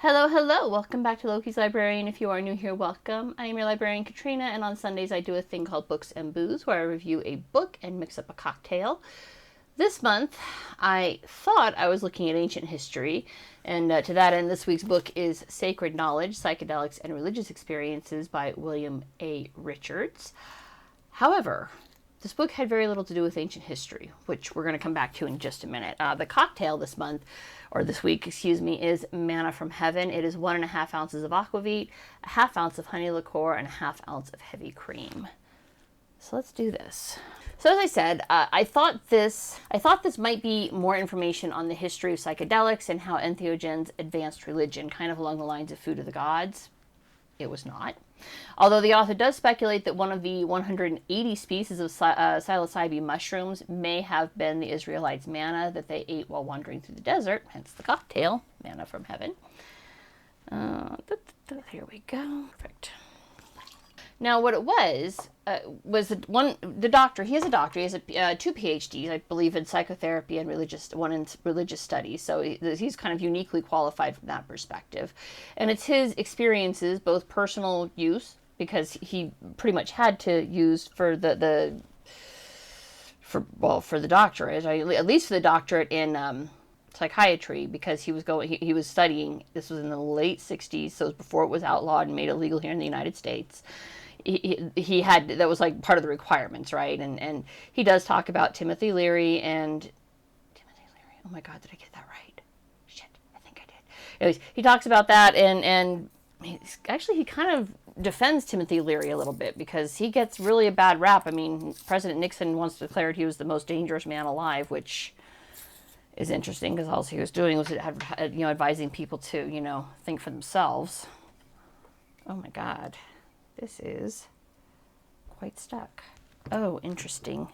Hello, hello! Welcome back to Loki's Librarian. If you are new here, welcome. I am your librarian, Katrina, and on Sundays I do a thing called Books and Booze, where I review a book and mix up a cocktail. This month, I thought I was looking at ancient history, and to that end, this week's book is Sacred Knowledge, Psychedelics, and Religious Experiences by William A. Richards. However, this book had very little to do with ancient history, which we're going to come back to in just a minute. The cocktail this week, is Manna from Heaven. It is 1.5 ounces of Aquavit, a half ounce of Honey Liqueur, and a half ounce of heavy cream. So let's do this. So as I said, I thought this might be more information on the history of psychedelics and how entheogens advanced religion, kind of along the lines of Food of the Gods. It was not. Although the author does speculate that one of the 180 species of psilocybe mushrooms may have been the Israelites' manna that they ate while wandering through the desert, hence the cocktail, Manna from Heaven. Here we go. Perfect. Now, what it was the doctor. He is a doctor. He has 2 PhDs, I believe, in psychotherapy and one in religious studies. So he's kind of uniquely qualified from that perspective. And it's his experiences, both personal use, because he pretty much had to use for the doctorate, at least for the doctorate in psychiatry, because he was studying. This was in the late 60s, so it was before it was outlawed and made illegal here in the United States. He had, that was like part of the requirements, right? And he does talk about Timothy Leary. Oh my God, did I get that right? Shit, I think I did. Anyways, he talks about that, and he kind of defends Timothy Leary a little bit, because he gets really a bad rap. I mean, President Nixon once declared he was the most dangerous man alive, which is interesting, because all he was doing was advising people to think for themselves. Oh my God. This is quite stuck. Oh, interesting.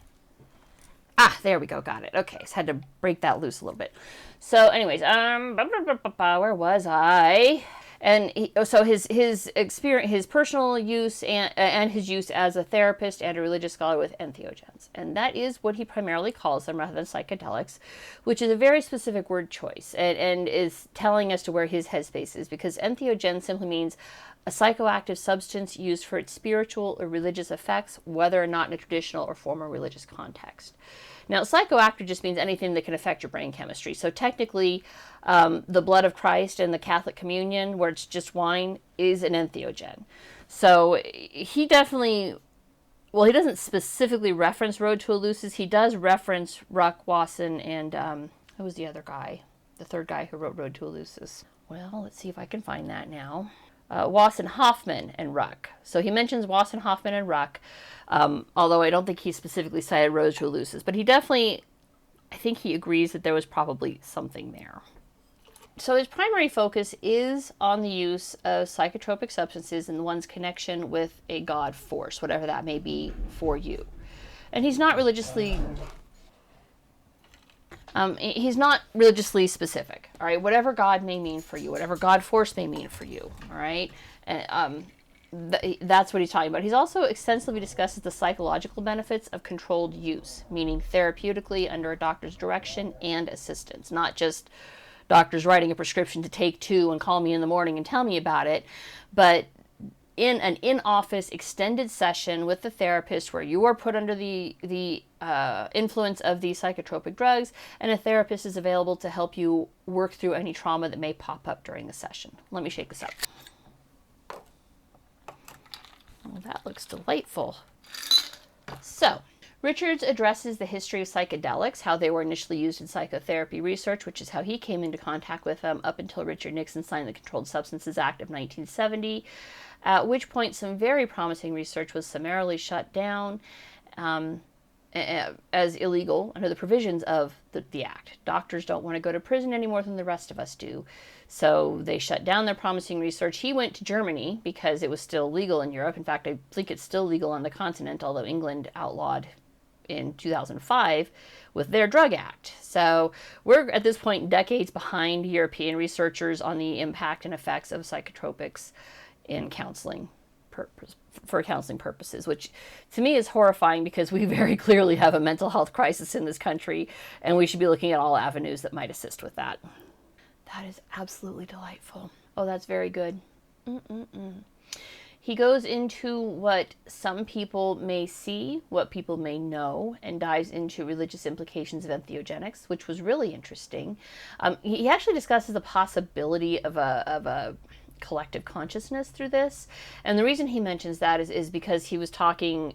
There we go. Got it. Okay, so had to break that loose a little bit. So anyways, where was I? And his experience, his personal use and his use as a therapist and a religious scholar with entheogens. And that is what he primarily calls them rather than psychedelics, which is a very specific word choice and is telling as to where his headspace is, because entheogen simply means a psychoactive substance used for its spiritual or religious effects, whether or not in a traditional or formal religious context. Now, psychoactive just means anything that can affect your brain chemistry. So technically, the blood of Christ and the Catholic communion, where it's just wine, is an entheogen. So he definitely, he doesn't specifically reference Road to Eleusis. He does reference Ruck, Wasson, and who was the other guy? The third guy who wrote Road to Eleusis. Well, let's see if I can find that now. Wasson, Hoffman, and Ruck. So he mentions Wasson, Hoffman, and Ruck, although I don't think he specifically cited Road to Eleusis. But he definitely, I think he agrees that there was probably something there. So his primary focus is on the use of psychotropic substances and one's connection with a God force, whatever that may be for you. And he's not religiously specific, all right? Whatever God may mean for you, whatever God force may mean for you, all right? And that's what he's talking about. He's also extensively discusses the psychological benefits of controlled use, meaning therapeutically under a doctor's direction and assistance, not just doctors writing a prescription to take 2 and call me in the morning and tell me about it, but in an in-office extended session with the therapist where you are put under the influence of these psychotropic drugs, and a therapist is available to help you work through any trauma that may pop up during the session. Let me shake this up. Oh, that looks delightful. So, Richards addresses the history of psychedelics, how they were initially used in psychotherapy research, which is how he came into contact with them up until Richard Nixon signed the Controlled Substances Act of 1970, at which point some very promising research was summarily shut down as illegal under the provisions of the Act. Doctors don't want to go to prison any more than the rest of us do, so they shut down their promising research. He went to Germany because it was still legal in Europe. In fact, I think it's still legal on the continent, although England outlawed in 2005 with their drug act. So we're at this point decades behind European researchers on the impact and effects of psychotropics in counseling for counseling purposes, which to me is horrifying, because we very clearly have a mental health crisis in this country, and we should be looking at all avenues that might assist with that. That is absolutely delightful. Oh, that's very good. He goes into what some people may see, what people may know, and dives into religious implications of entheogenics, which was really interesting. He actually discusses the possibility of a collective consciousness through this. And the reason he mentions that is because he was talking,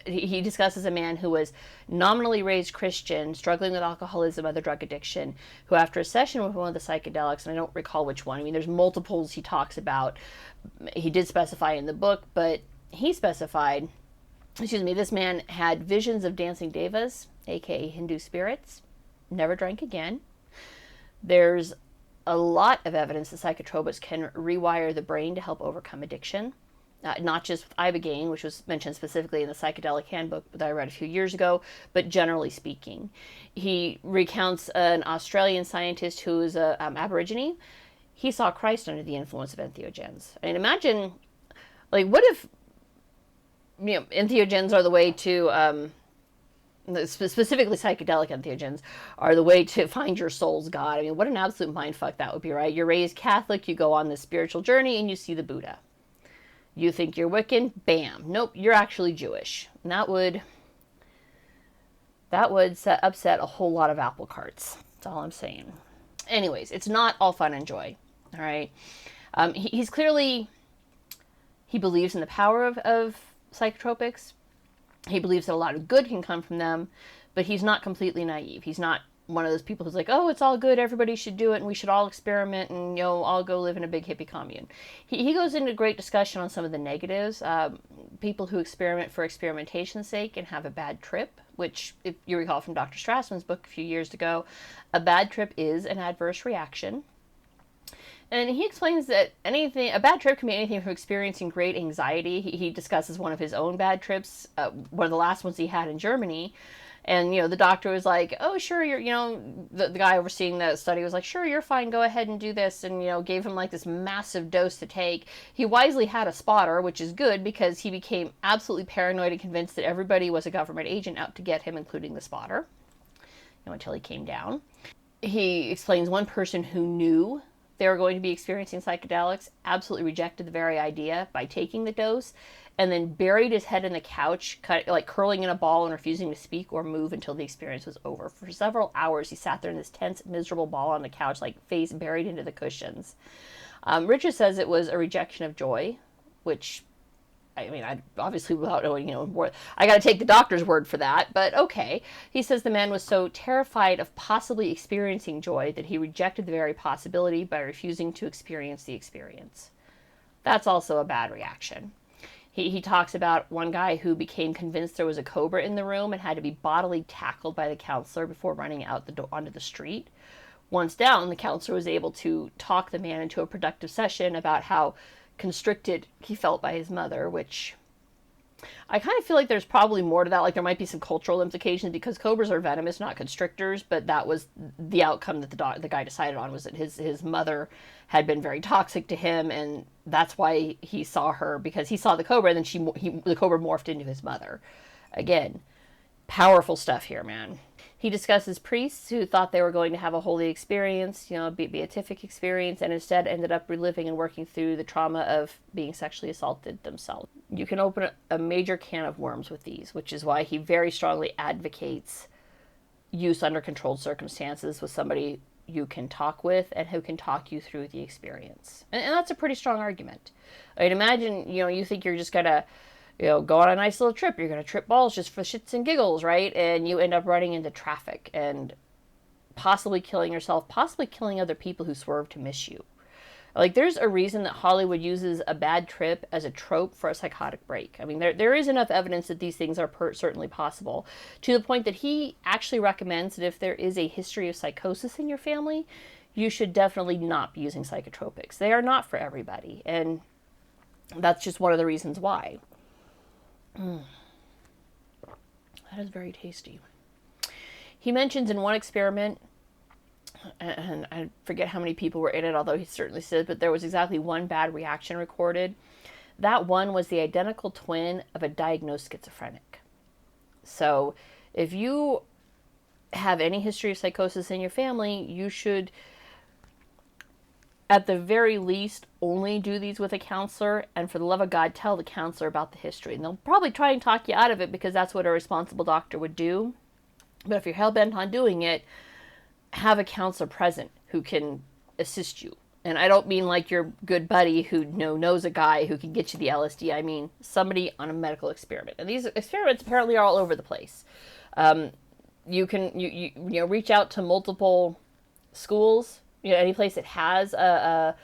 he discusses a man who was nominally raised Christian, struggling with alcoholism, other drug addiction, who after a session with one of the psychedelics, and I don't recall which one, I mean, there's multiples he talks about. He did specify in the book, but he specified, this man had visions of dancing devas, aka Hindu spirits, never drank again. There's a lot of evidence that psychotropics can rewire the brain to help overcome addiction. Not just with ibogaine, which was mentioned specifically in the psychedelic handbook that I read a few years ago, but generally speaking. He recounts an Australian scientist who is an Aborigine. He saw Christ under the influence of entheogens. I mean, imagine, what if, entheogens are the way to, specifically psychedelic entheogens, are the way to find your soul's God. I mean, what an absolute mindfuck that would be, right? You're raised Catholic, you go on this spiritual journey, and you see the Buddha. You think you're Wiccan, bam. Nope, you're actually Jewish. And that would upset a whole lot of apple carts. That's all I'm saying. Anyways, it's not all fun and joy, all right? He's clearly, he believes in the power of psychotropics. He believes that a lot of good can come from them, but he's not completely naive. He's not one of those people who's like, oh, it's all good, everybody should do it, and we should all experiment, and, all go live in a big hippie commune. He goes into great discussion on some of the negatives. People who experiment for experimentation's sake and have a bad trip, which, if you recall from Dr. Strassman's book a few years ago, a bad trip is an adverse reaction. And he explains that a bad trip can be anything from experiencing great anxiety. He discusses one of his own bad trips, one of the last ones he had in Germany. And, the doctor was like, oh, sure, the guy overseeing the study was like, sure, you're fine, go ahead and do this. And, gave him this massive dose to take. He wisely had a spotter, which is good because he became absolutely paranoid and convinced that everybody was a government agent out to get him, including the spotter, until he came down. He explains one person who knew they were going to be experiencing psychedelics absolutely rejected the very idea by taking the dose, and then buried his head in the couch, curling in a ball and refusing to speak or move until the experience was over. For several hours, he sat there in this tense, miserable ball on the couch, face buried into the cushions. Richard says it was a rejection of joy, which, I mean, I obviously without knowing, more, I got to take the doctor's word for that, but okay. He says the man was so terrified of possibly experiencing joy that he rejected the very possibility by refusing to experience the experience. That's also a bad reaction. He talks about one guy who became convinced there was a cobra in the room and had to be bodily tackled by the counselor before running out the door onto the street. Once down, the counselor was able to talk the man into a productive session about how constricted he felt by his mother, which I kind of feel like there's probably more to that. There might be some cultural implications because cobras are venomous, not constrictors, but that was the outcome that the guy decided on, was that his mother had been very toxic to him, and that's why he saw her, because he saw the cobra, and then the cobra morphed into his mother. Again, powerful stuff here, man. He discusses priests who thought they were going to have a holy experience, beatific experience, and instead ended up reliving and working through the trauma of being sexually assaulted themselves. You can open a major can of worms with these, which is why he very strongly advocates use under controlled circumstances with somebody you can talk with and who can talk you through the experience. And that's a pretty strong argument. I mean, imagine, you think you're just going to go on a nice little trip. You're going to trip balls just for shits and giggles, right? And you end up running into traffic and possibly killing yourself, possibly killing other people who swerve to miss you. There's a reason that Hollywood uses a bad trip as a trope for a psychotic break. I mean, there is enough evidence that these things are certainly possible, to the point that he actually recommends that if there is a history of psychosis in your family, you should definitely not be using psychotropics. They are not for everybody, and that's just one of the reasons why. That is very tasty. He mentions in one experiment, and I forget how many people were in it, although he certainly said, but there was exactly one bad reaction recorded. That one was the identical twin of a diagnosed schizophrenic. So if you have any history of psychosis in your family, you should at the very least, only do these with a counselor, and for the love of God, tell the counselor about the history. And they'll probably try and talk you out of it because that's what a responsible doctor would do. But if you're hell-bent on doing it, have a counselor present who can assist you. And I don't mean like your good buddy who knows a guy who can get you the LSD. I mean somebody on a medical experiment. And these experiments apparently are all over the place. You can reach out to multiple schools, any place that has a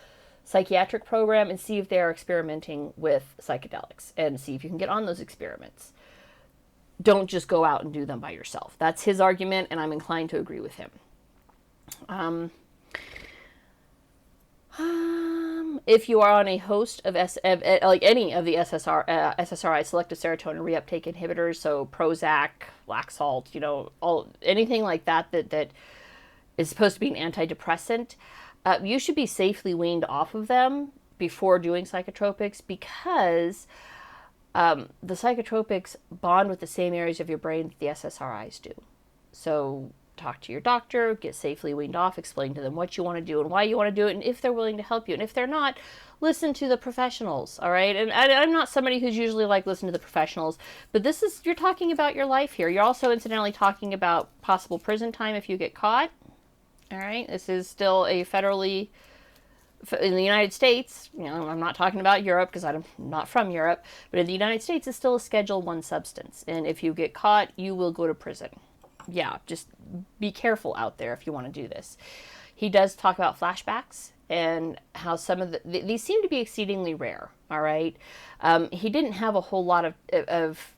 psychiatric program, and see if they are experimenting with psychedelics and see if you can get on those experiments. Don't just go out and do them by yourself. That's his argument, and I'm inclined to agree with him. If you are on a host of like any of the SSRI, selective serotonin reuptake inhibitors, so Prozac, Laxalt, anything like that is supposed to be an antidepressant, you should be safely weaned off of them before doing psychotropics, because the psychotropics bond with the same areas of your brain that the SSRIs do. So talk to your doctor, get safely weaned off, explain to them what you want to do and why you want to do it, and if they're willing to help you. And if they're not, listen to the professionals, all right? And I'm not somebody who's usually like, listen to the professionals, but you're talking about your life here. You're also incidentally talking about possible prison time if you get caught, all right? This is still a federally, in the United States, I'm not talking about Europe because I'm not from Europe, but in the United States, it's still a Schedule I substance. And if you get caught, you will go to prison. Yeah, just be careful out there if you want to do this. He does talk about flashbacks and how some of these seem to be exceedingly rare, all right? He didn't have a whole lot of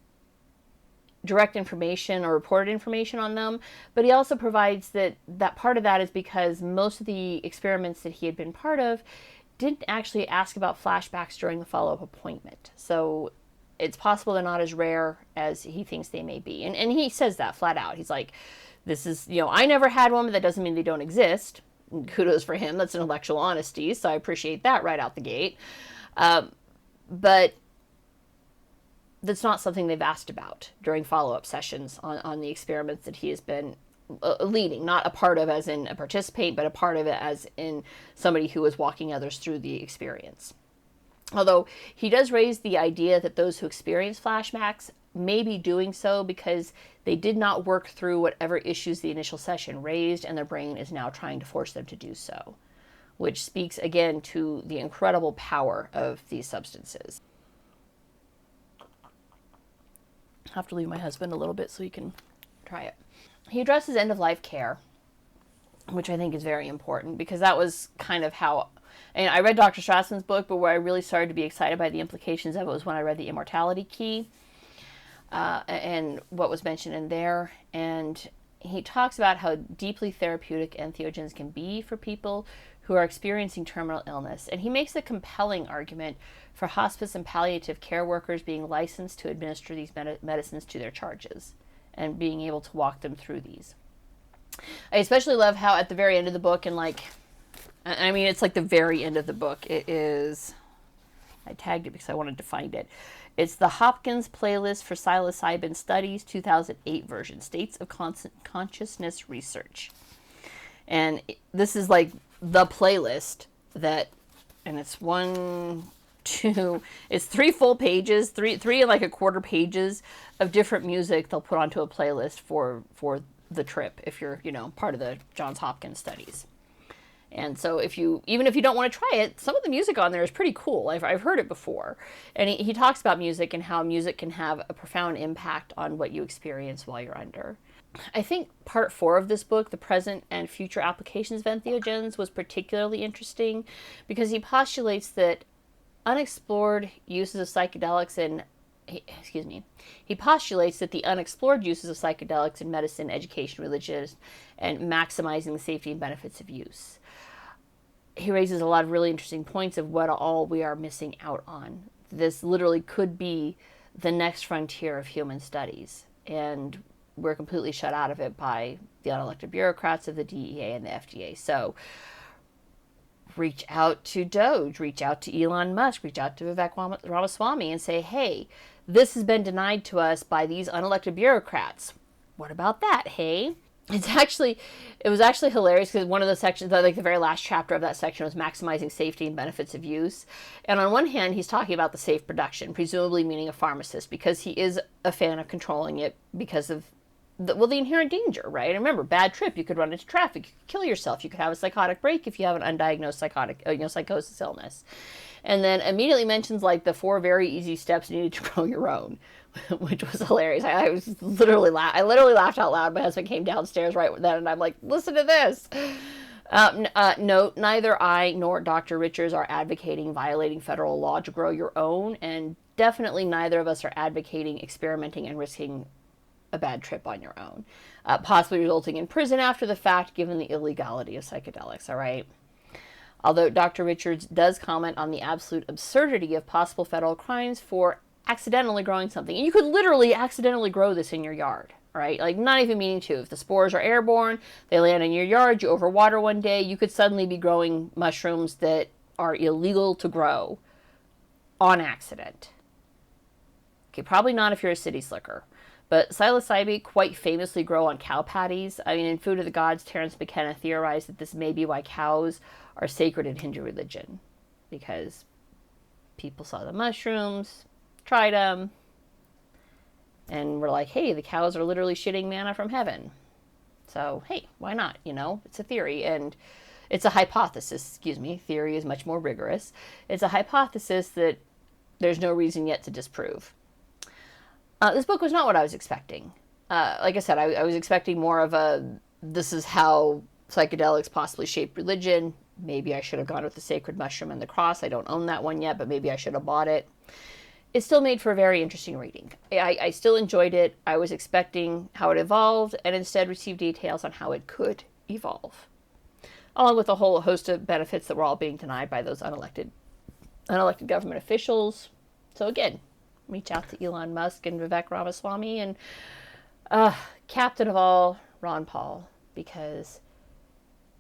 direct information or reported information on them, but he also provides that part of that is because most of the experiments that he had been part of didn't actually ask about flashbacks during the follow-up appointment. So it's possible they're not as rare as he thinks they may be. And he says that flat out. He's like, this is, I never had one, but that doesn't mean they don't exist. And kudos for him. That's intellectual honesty. So I appreciate that right out the gate. But that's not something they've asked about during follow-up sessions on the experiments that he has been leading. Not a part of as in a participant, but a part of it as in somebody who was walking others through the experience. Although he does raise the idea that those who experience flashbacks may be doing so because they did not work through whatever issues the initial session raised, and their brain is now trying to force them to do so, which speaks again to the incredible power of these substances. I have to leave my husband a little bit so he can try it. He addresses end-of-life care, which I think is very important, because that was kind of how... And I read Dr. Strassman's book, but where I really started to be excited by the implications of it was when I read The Immortality Key and what was mentioned in there. And he talks about how deeply therapeutic entheogens can be for people who are experiencing terminal illness. And he makes a compelling argument for hospice and palliative care workers being licensed to administer these medicines to their charges and being able to walk them through these. I especially love how at the very end of the book, and it's like the very end of the book. It is, I tagged it because I wanted to find it. It's the Hopkins Playlist for Psilocybin Studies, 2008 version, States of Consciousness Research. And this is like the playlist and it's it's 3 full pages, three and like a quarter pages of different music they'll put onto a playlist for the trip if you're, part of the Johns Hopkins studies. And so even if you don't want to try it, some of the music on there is pretty cool. I've heard it before. And he talks about music and how music can have a profound impact on what you experience while you're under. I think part 4 of this book, The Present and Future Applications of Entheogens, was particularly interesting because he postulates that unexplored uses of psychedelics he postulates that the unexplored uses of psychedelics in medicine, education, religion, and maximizing the safety and benefits of use. He raises a lot of really interesting points of what all we are missing out on. This literally could be the next frontier of human studies, and we're completely shut out of it by the unelected bureaucrats of the DEA and the FDA. So reach out to Doge, reach out to Elon Musk, reach out to Vivek Ramaswamy and say, hey, this has been denied to us by these unelected bureaucrats. What about that, hey? It was actually hilarious because one of the sections, like the very last chapter of that section, was maximizing safety and benefits of use. And on one hand, he's talking about the safe production, presumably meaning a pharmacist, because he is a fan of controlling it because of the inherent danger, right? And remember, bad trip, you could run into traffic, you could kill yourself, you could have a psychotic break if you have an undiagnosed psychosis illness. And then immediately mentions like the 4 very easy steps needed to grow your own, which was hilarious. I was literally I literally laughed out loud. My husband came downstairs right then, and I'm like, listen to this. Note, neither I nor Dr. Richards are advocating violating federal law to grow your own, and definitely neither of us are advocating experimenting and risking a bad trip on your own, possibly resulting in prison after the fact, given the illegality of psychedelics, all right? Although Dr. Richards does comment on the absolute absurdity of possible federal crimes for accidentally growing something. And you could literally accidentally grow this in your yard, right? Like, not even meaning to. If the spores are airborne, they land in your yard, you overwater one day, you could suddenly be growing mushrooms that are illegal to grow on accident. Okay, probably not if you're a city slicker. But psilocybe quite famously grow on cow patties. I mean, in Food of the Gods, Terence McKenna theorized that this may be why cows are sacred in Hindu religion, because people saw the mushrooms, tried them, and were like, hey, the cows are literally shitting manna from heaven. So, hey, why not? You know, it's a theory, and it's a hypothesis. Excuse me, theory is much more rigorous. It's a hypothesis that there's no reason yet to disprove. This book was not what I was expecting. Like I said, I was expecting more of this is how psychedelics possibly shape religion. Maybe I should have gone with the sacred mushroom and the cross. I don't own that one yet, but maybe I should have bought it. It still made for a very interesting reading. I still enjoyed it. I was expecting how it evolved, and instead received details on how it could evolve, along with a whole host of benefits that were all being denied by those unelected government officials. So again, reach out to Elon Musk and Vivek Ramaswamy and captain of all, Ron Paul, because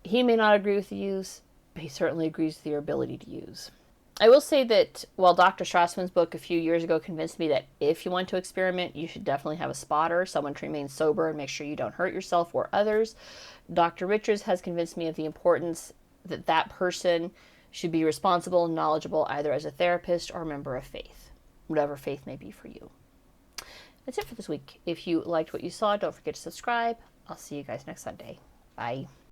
he may not agree with the use, but he certainly agrees with your ability to use. I will say that while Dr. Strassman's book a few years ago convinced me that if you want to experiment, you should definitely have a spotter, someone to remain sober and make sure you don't hurt yourself or others, Dr. Richards has convinced me of the importance that that person should be responsible and knowledgeable either as a therapist or a member of faith, whatever faith may be for you. That's it for this week. If you liked what you saw, don't forget to subscribe. I'll see you guys next Sunday. Bye.